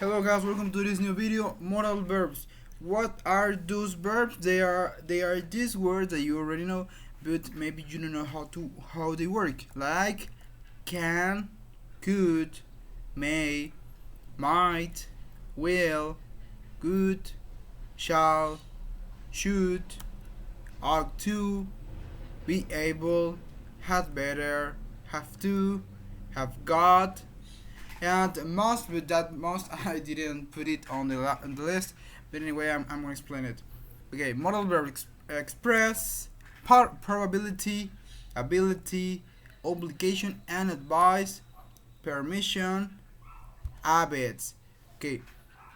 Hello guys, welcome to this new video, modal verbs. What are those verbs? They are these words that you already know, but maybe you don't know how they work. Like can, could, may, might, will, good, shall, should, ought to, be able, had better, have to, have got, and most, but that most I didn't put it on the list. But anyway, I'm gonna explain it. Okay, modal verb express, probability, ability, obligation and advice, permission, habits. Okay,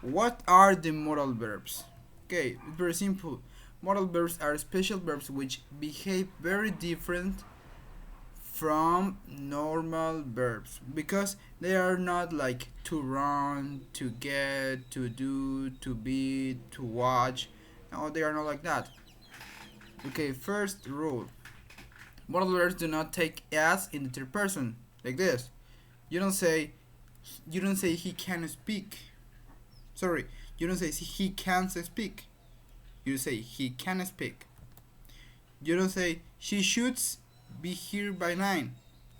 what are the modal verbs? Okay, it's very simple. Modal verbs are special verbs which behave very different from normal verbs because they are not like to run, to get, to do, to be, to watch. No, they are not like that. Okay, first rule. Modal verbs do not take s in the third person like this. You don't say he can speak. Sorry, you don't say he can't speak. You say he can speak. You don't say she should be here by 9.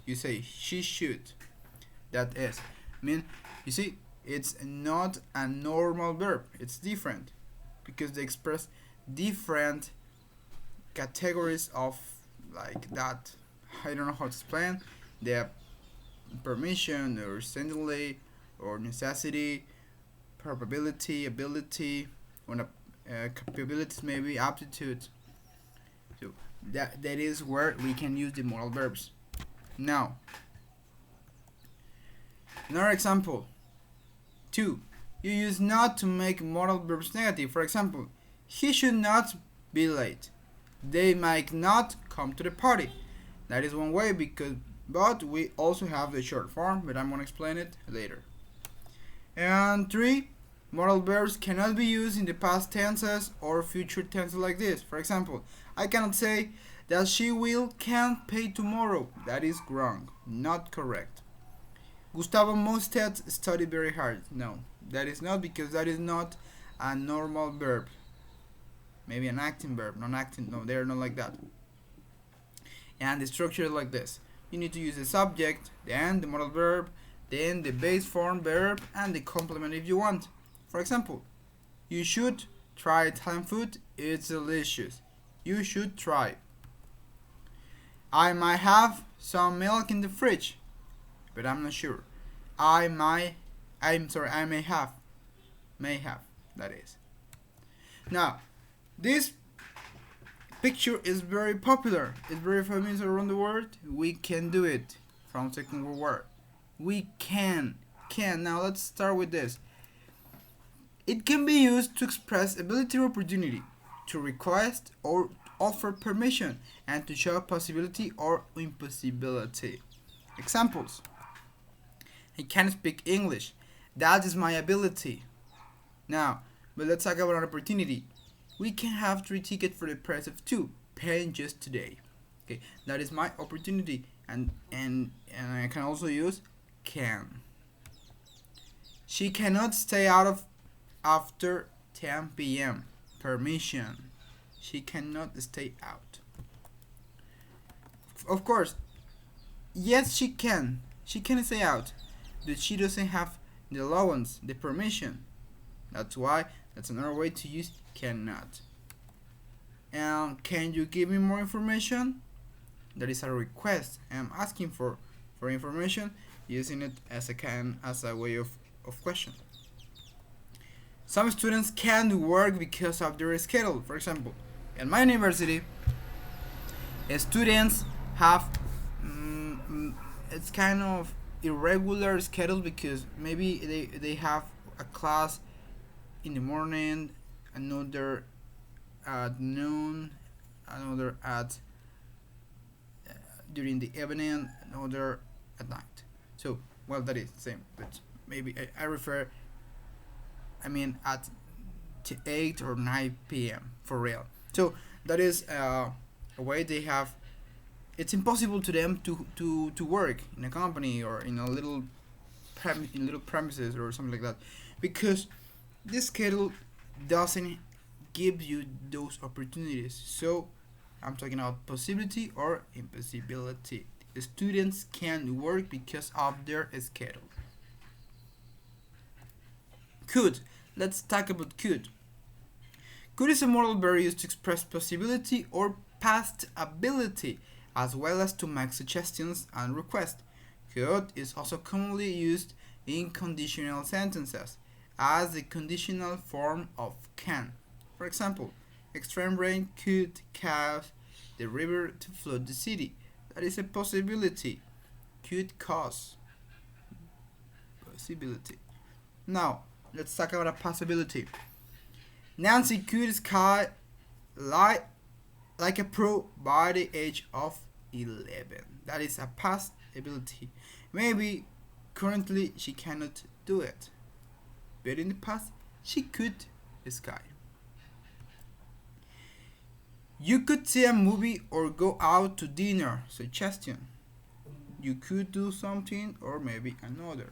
You say she should. That is. I mean, you see, it's not a normal verb. It's different because they express different categories of like that. I don't know how to explain. They have permission or certainly or necessity, probability, ability, or capabilities, maybe aptitude. So that is where we can use the modal verbs. Now, another example. 2. You use not to make modal verbs negative. For example, he should not be late. They might not come to the party. That is one way but we also have the short form, but I'm gonna explain it later. And 3. Modal verbs cannot be used in the past tenses or future tenses like this. For example, I cannot say that she can't pay tomorrow. That is wrong, not correct. Gustavo must have studied very hard. No, that is not, because that is not a normal verb. Maybe an acting verb, non-acting. No, they are not like that. And the structure is like this. You need to use the subject, then the modal verb, then the base form verb, and the complement if you want. For example, you should try Italian food. It's delicious. You should try. I might have some milk in the fridge, but I'm not sure. I may have. May have, that is. Now, this picture is very popular. It's very famous around the world. We can do it from Second World War. We can. Now let's start with this. It can be used to express ability or opportunity, to request or offer permission, and to show possibility or impossibility. Examples. I can speak English. That is my ability. Now, but let's talk about an opportunity. We can have 3 tickets for the price of 2, paying just today. Okay, that is my opportunity, and I can also use can. She cannot stay out of after 10 p.m. Permission. She cannot stay out. Of course, yes, she can. She can stay out, but she doesn't have the allowance, the permission. That's another way to use cannot. And can you give me more information? That is a request. I'm asking for information, using it as a way of question. Some students can't work because of their schedule. For example, in my university, students have it's kind of irregular schedule because maybe they have a class in the morning, another at noon, another at during the evening, another at night. So, well, that is the same, but maybe I refer. I mean, at 8 or 9 p.m. for real. So that is a way they have. It's impossible to them to work in a company or in a little in little premises or something like that, because this schedule doesn't give you those opportunities. So I'm talking about possibility or impossibility. Students can work because of their schedule. Could. Let's talk about could. Could is a modal verb used to express possibility or past ability, as well as to make suggestions and requests. Could is also commonly used in conditional sentences as the conditional form of can. For example, extreme rain could cause the river to flood the city. That is a possibility. Could cause. Possibility. Now, let's talk about a possibility. Nancy could sky like a pro by the age of 11. That is a past ability. Maybe currently she cannot do it, but in the past she could sky. You could see a movie or go out to dinner. Suggestion. You could do something or maybe another.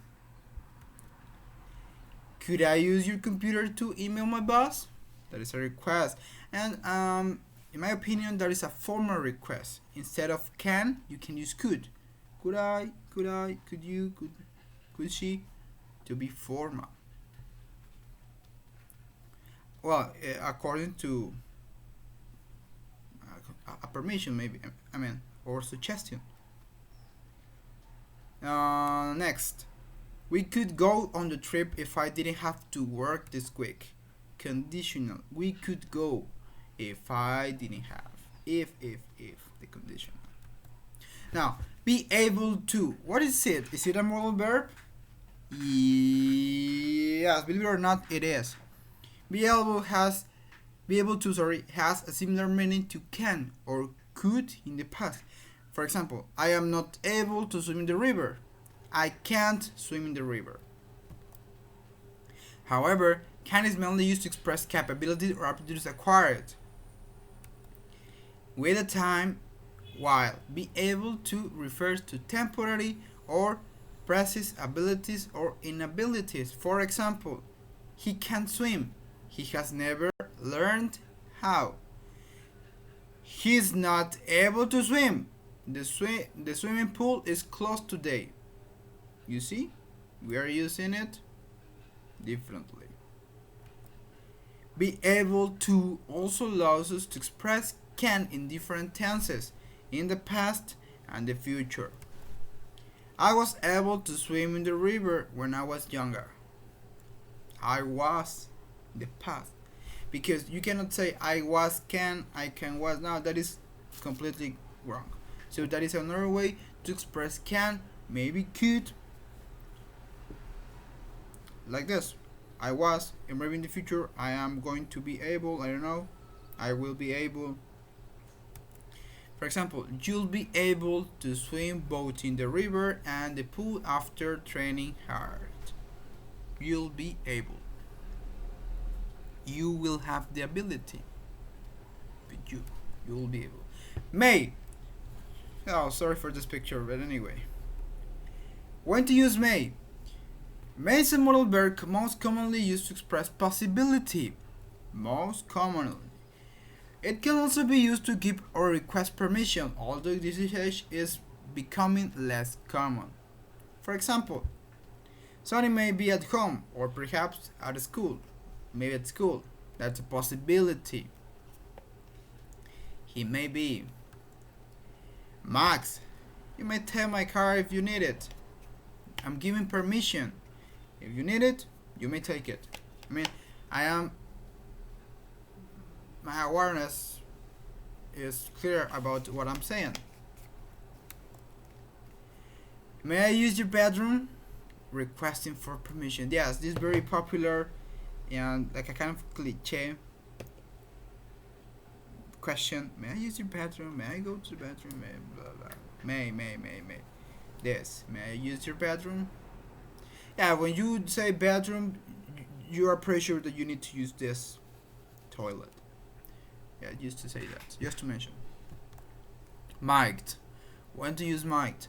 Could I use your computer to email my boss? That is a request. And in my opinion, that is a formal request. Instead of can, you can use could. Could I, could you, could she, to be formal. Well, according to a permission maybe, or suggestion. Next. We could go on the trip if I didn't have to work this week. Conditional. We could go if I didn't have. If, the conditional. Now, be able to. What is it? Is it a modal verb? Yes, believe it or not, it is. Be able to has a similar meaning to can or could in the past. For example, I am not able to swim in the river. I can't swim in the river. However, can is mainly used to express capabilities or aptitudes acquired with a time, while be able to refers to temporary or precise abilities or inabilities. For example, he can't swim. He has never learned how. He's not able to swim. The swimming pool is closed today. You see, we are using it differently. Be able to also allows us to express can in different tenses, in the past and the future. I was able to swim in the river when I was younger. I was in the past. Because you cannot say I was can, I can was now. That is completely wrong. So that is another way to express can, maybe could, like this. I was, and maybe in the future I am going to be able, I don't know, I will be able. For example, you'll be able to swim both in the river and the pool after training hard. You'll be able. You will have the ability. But you'll be able. May. Oh, sorry for this picture, but anyway. When to use may? May is a modal verb most commonly used to express possibility. Most commonly. It can also be used to give or request permission, although this usage is becoming less common. For example, Sonny may be at home or perhaps at school. Maybe at school. That's a possibility. He may be. Max, you may take my car if you need it. I'm giving permission. If you need it, you may take it. My awareness is clear about what I'm saying. May I use your bedroom? Requesting for permission. Yes, this is very popular and like a kind of cliche question. May I use your bathroom? May I go to the bathroom? May blah blah. May. This. May I use your bathroom? Yeah, when you say bathroom, you are pretty sure that you need to use this toilet. Yeah, I used to say that. Just to mention. Mic'd. When to use mic'd?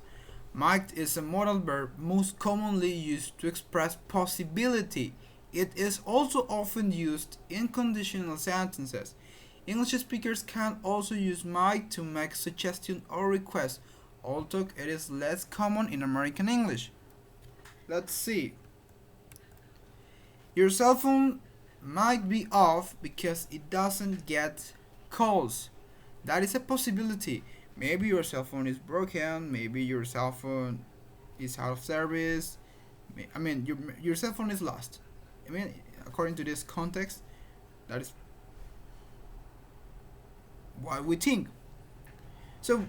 Might is a modal verb most commonly used to express possibility. It is also often used in conditional sentences. English speakers can also use might to make suggestion or request, although it is less common in American English. Let's see. Your cell phone might be off because it doesn't get calls. That is a possibility. Maybe your cell phone is broken, maybe your cell phone is out of service. I mean, your cell phone is lost. I mean, according to this context, that is what we think. So,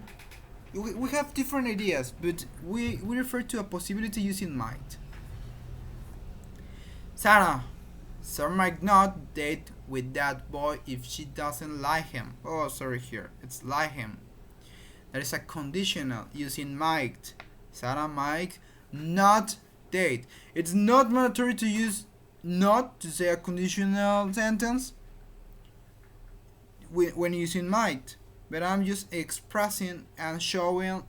we have different ideas, but we refer to a possibility using might. Sarah might not date with that boy if she doesn't like him. Oh, sorry, here. It's like him. There is a conditional using might. Sarah might not date. It's not mandatory to use not to say a conditional sentence when using might. But I'm just expressing and showing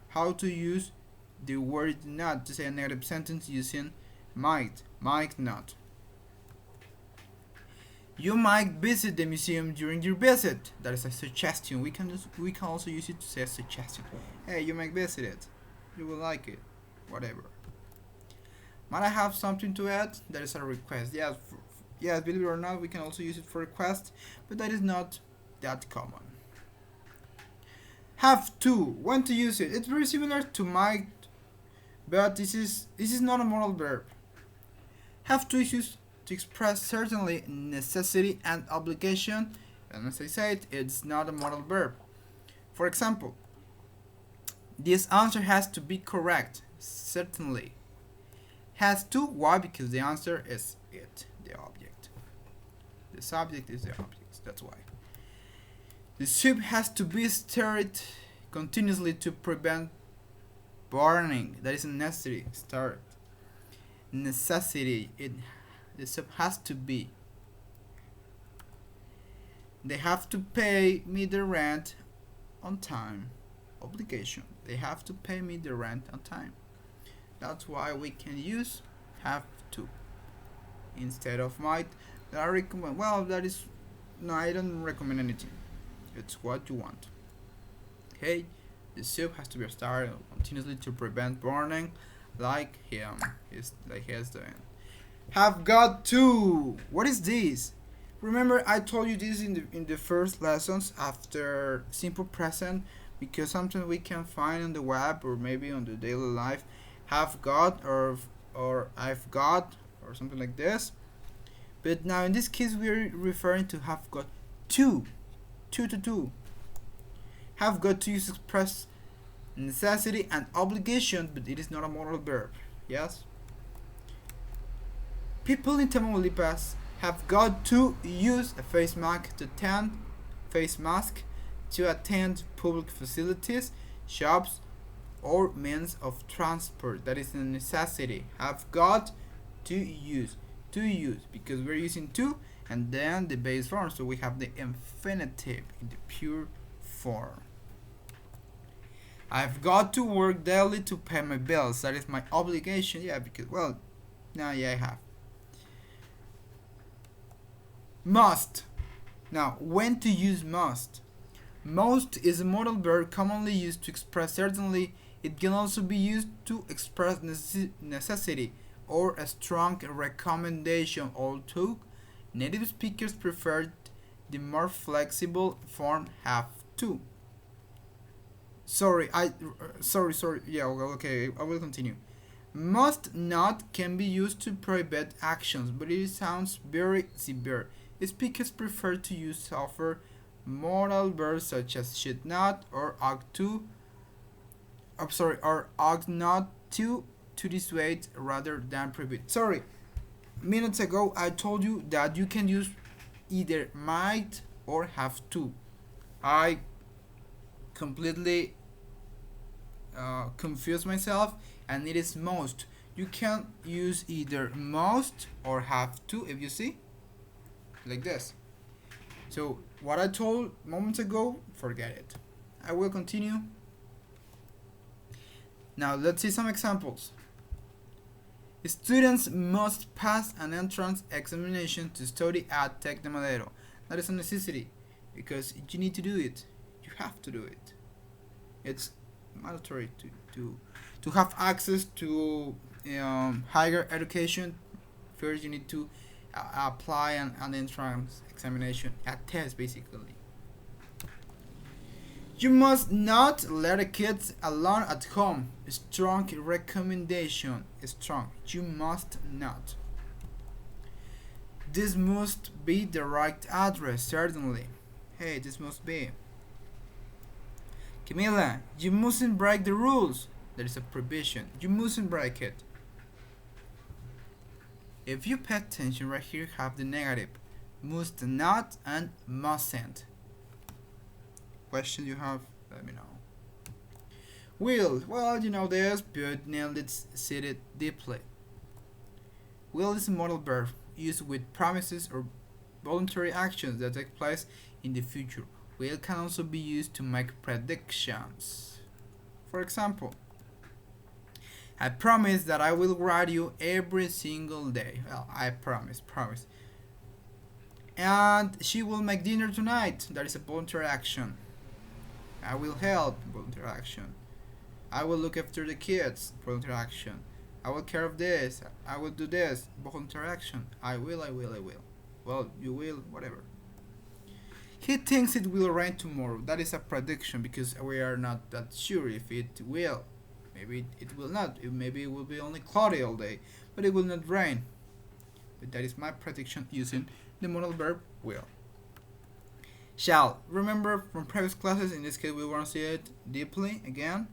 how to use the word not to say a negative sentence using might not. You might visit the museum during your visit. That is a suggestion. We can also use it to say a suggestion. Hey, you might visit it. You will like it. Whatever. Might I have something to add? That is a request. Yes, yes, believe it or not, we can also use it for request, but that is not that common. Have to. When to use it? It's very similar to might, but this is not a modal verb. Have to is used to express certainly necessity and obligation, and as I said, it's not a modal verb. For example, this answer has to be correct. Certainly. Has to. Why? Because the answer is it, the object. The subject is the object. That's why. The soup has to be stirred continuously to prevent burning. That is necessary. Stirred. Necessity. The soup has to be. They have to pay me the rent on time. Obligation. They have to pay me the rent on time. That's why we can use have to instead of might. I recommend. Well, that is no. I don't recommend anything. It's what you want. Okay, the soup has to be stirred continuously to prevent burning, like him. Like he is doing. Have got to. What is this? Remember, I told you this in the first lessons after simple present, because sometimes we can find on the web or maybe on the daily life have got or I've got or something like this. But now in this case we're referring to have got to. Have got to use express necessity and obligation, but it is not a modal verb. Yes? People in Tamaulipas have got to use a face mask to attend public facilities, shops, or means of transport. That is a necessity. Have got to use because we're using to and then the base form, so we have the infinitive in the pure form. I've got to work daily to pay my bills. That is my obligation. Yeah, because well, now yeah, I have. Must. Now, when to use must? Must is a modal verb commonly used to express certainly. It can also be used to express necessity or a strong recommendation, although native speakers prefer the more flexible form have to. Sorry. Yeah, okay, I will continue. Must not can be used to prohibit actions, but it sounds very severe. Speakers prefer to use softer modal verbs such as should not or ought to. Or ought not to dissuade rather than prohibit. Sorry, minutes ago I told you that you can use either might or have to. I completely confused myself, and it is most. You can use either most or have to, if you see, like this. So what I told moments ago, forget it. I will continue. Now let's see some examples. Students must pass an entrance examination to study at Tec de Madero. That is a necessity because you need to do it. You have to do it. It's mandatory to have access to higher education. First, you need to apply an entrance examination, a test basically. You must not let the kids alone at home. Strong recommendation. Strong. You must not. This must be the right address, certainly. Hey, this must be. Camila, you mustn't break the rules. There is a prohibition. You mustn't break it. If you pay attention right here, have the negative. Must not and mustn't. Questions you have, let me know. Will, well, you know this, but now let's see it deeply. Will is a modal verb used with promises or voluntary actions that take place in the future. Will can also be used to make predictions. For example, I promise that I will write you every single day. Well, I promise. And she will make dinner tonight. That is a voluntary action. I will help, voluntary action. I will look after the kids, voluntary action. I will care of this, I will do this, voluntary action. I will. Well, you will, whatever. He thinks it will rain tomorrow. That is a prediction because we are not that sure if it will. Maybe it will not. Maybe it will be only cloudy all day, but it will not rain. But that is my prediction using the modal verb will. Shall. Remember from previous classes, in this case we want to see it deeply again.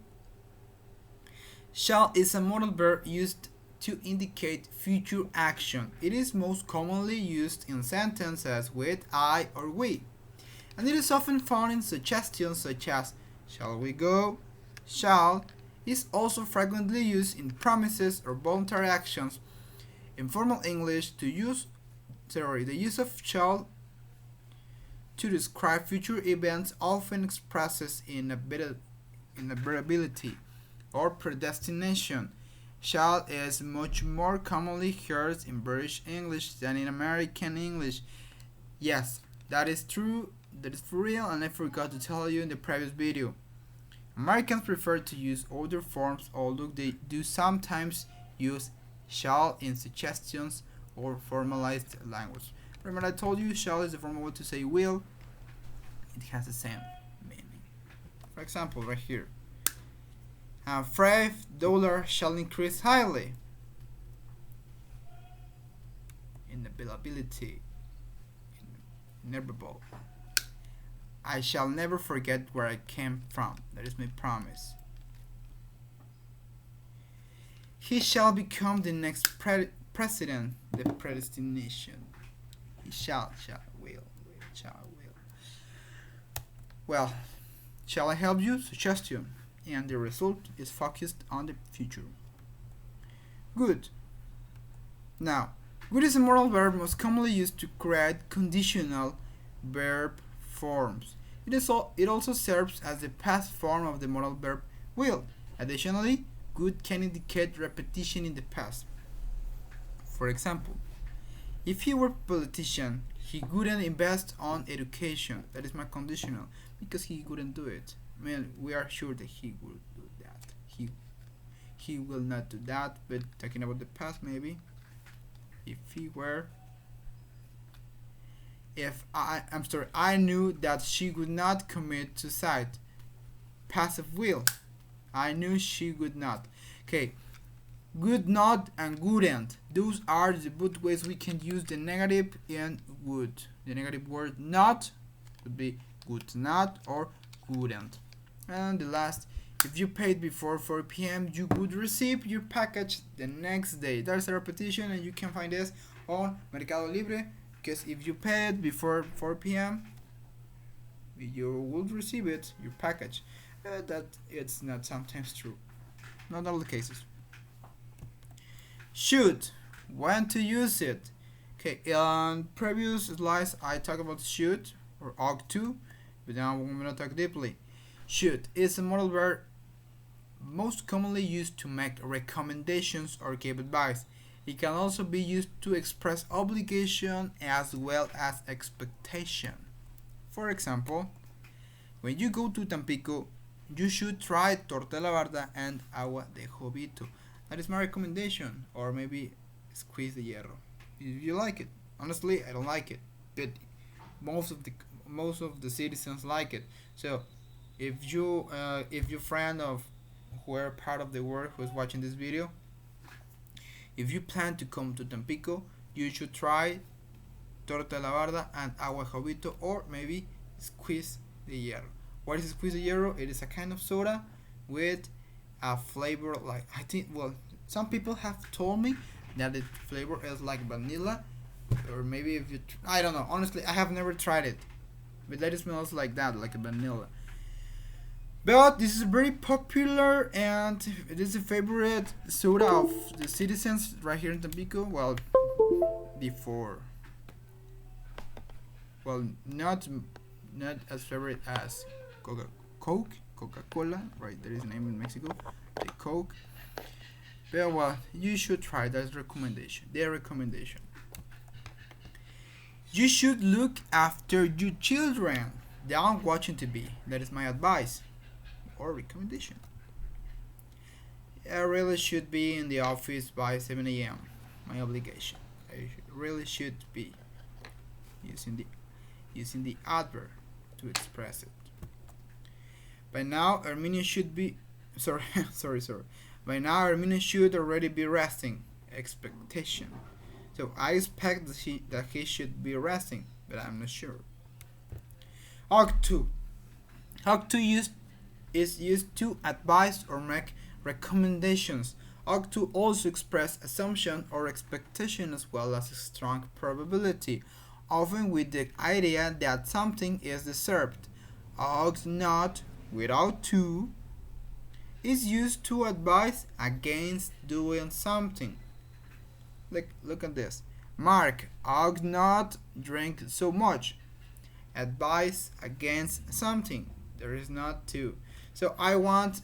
Shall is a modal verb used to indicate future action. It is most commonly used in sentences with I or we. And it is often found in suggestions such as shall we go? Shall is also frequently used in promises or voluntary actions. In formal English, the use of shall to describe future events often expresses inevitability or predestination. Shall is much more commonly heard in British English than in American English. Yes, that is true, that is for real, and I forgot to tell you in the previous video. Americans prefer to use other forms, although they do sometimes use shall in suggestions or formalized language. Remember I told you shall is the formal way to say will. It has the same meaning. For example, right here. $5 shall increase highly. Inevitability. Inevitable. I shall never forget where I came from. That is my promise. He shall become the next president. The predestination. He shall, will. Well, shall I help you? Suggestion. And the result is focused on the future. Good. Now, good is a modal verb most commonly used to create conditional verb forms. It also serves as the past form of the modal verb will. Additionally, good can indicate repetition in the past. For example, if he were a politician, he wouldn't invest on education. That is my conditional, because he wouldn't do it. I mean, we are sure that he will do that. He will not do that, but talking about the past, maybe. If he were, I knew that she would not commit suicide. Passive will. I knew she would not. Okay. Would not and wouldn't. Those are the both ways we can use the negative and would. The negative word not would be would not or wouldn't. And the last, if you paid before 4 p.m., you would receive your package the next day. There's a repetition, and you can find this on Mercado Libre, because if you paid before 4 p.m., you would receive it, your package. That it's not sometimes true. Not all the cases. Should. When to use it. Okay, on previous slides I talked about should or ought to, but now we're going to talk deeply. Should is a modal verb most commonly used to make recommendations or give advice. It can also be used to express obligation as well as expectation. For example, when you go to Tampico, you should try torta de la barda and agua de jovito. That is my recommendation. Or maybe squeeze de hierro. If you like it. Honestly, I don't like it, but most of the citizens like it. So, if your friend of whoever part of the world who is watching this video, if you plan to come to Tampico, you should try torta de la barda and agua de jovito, or maybe squeeze de hierro. What is squeeze de hierro? It is a kind of soda with a flavor like, I think, well, some people have told me that the flavor is like vanilla, or maybe if you I don't know, honestly I have never tried it, but that it smells like that, like a vanilla. But this is very popular and it is a favorite soda of the citizens right here in Tampico. Well, before, well, not as favorite as Coca-Cola, right? There is a name in Mexico, the Coke. But well, you should try. That's recommendation. Their recommendation. You should look after your children. Don't watching TV. That is my advice or recommendation. I really should be in the office by 7 a.m. My obligation. I really should be using the adverb to express it. By now, Armenia should be sorry. By now, Armenia should already be resting. Expectation. So I expect that he should be resting, but I'm not sure. Ought to. Ought to is used to advise or make recommendations. Ought to also express assumption or expectation as well as a strong probability, often with the idea that something is deserved. Ought not, without to, is used to advise against doing something. Look at this. Mark ought not drink so much. Advice against something. There is not to. So I want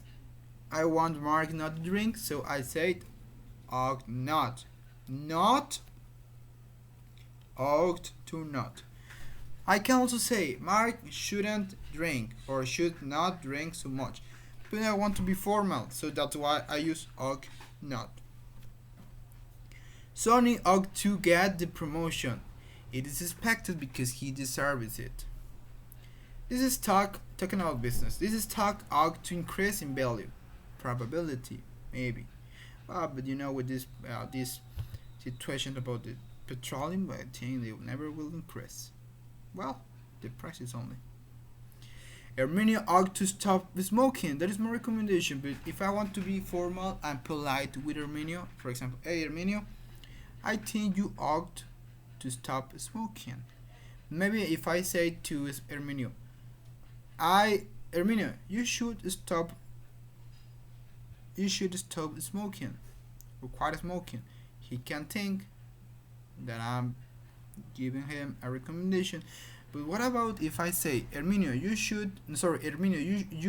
Mark not to drink, so I said ought not. Not ought to not. I can also say Mark shouldn't drink or should not drink so much. But I want to be formal, so that's why I use ought not. Sonny ought to get the promotion. It is expected because he deserves it. This is talking about business. This is talk ought to increase in value. Probability, maybe. But you know, with this situation about the petroleum, I think they never will increase. Well, the prices only. Armenia ought to stop smoking. That is my recommendation. But if I want to be formal and polite with Armenia, for example, hey Armenia, I think you ought to stop smoking. Maybe if I say to Armenia, Armenia, you should stop smoking or quite smoking. He can think that I'm giving him a recommendation. But what about if I say, Armenia, you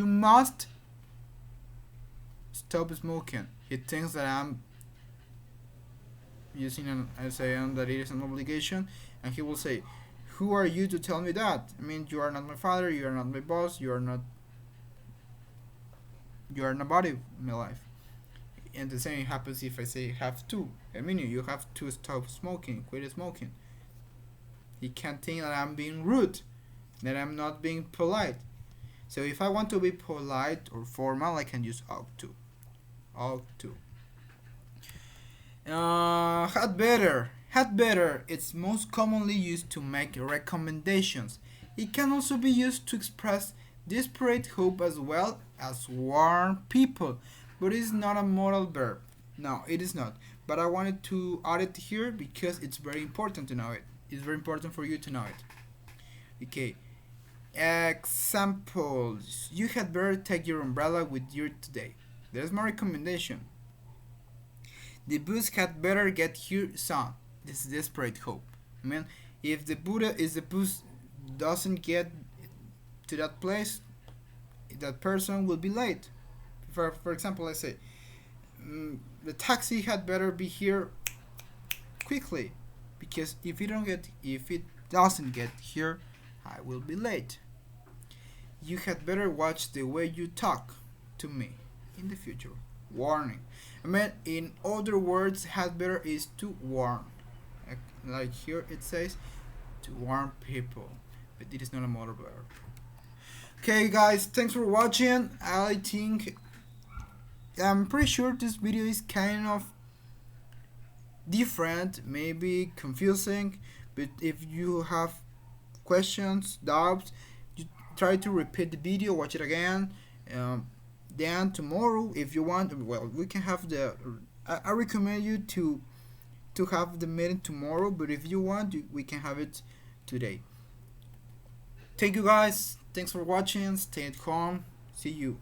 must stop smoking. He thinks that I'm using I say that it is an obligation, and he will say, who are you to tell me that? I mean, you are not my father, you are not my boss, you are nobody in my life. And the same happens if I say have to. Armenia, you have to stop smoking, quit smoking. He can't think that I'm being rude, that I'm not being polite. So if I want to be polite or formal, I can use ought to. Ought to. Had better. Had better. It's most commonly used to make recommendations. It can also be used to express desperate hope as well as warn people. But it's not a modal verb. No, it is not. But I wanted to add it here because it's very important to know it. It's very important for you to know it. Okay. Examples. You had better take your umbrella with you today. There's my recommendation. The bus had better get here soon. This is desperate hope. I mean, if the bus doesn't get to that place, that person will be late for example, let's say the taxi had better be here quickly, because if it doesn't get here, I will be late. You had better watch the way you talk to me in the future. Warning. I mean, in other words, had better is to warn. Like here it says to warn people, but it is not a modal verb. Okay, guys, thanks for watching. I'm pretty sure this video is kind of different, maybe confusing, but if you have questions, doubts, you try to repeat the video, watch it again. Then tomorrow, if you want, well, we can have I recommend you to have the meeting tomorrow, but if you want, we can have it today. Thank you, guys. Thanks for watching. Stay at home. See you.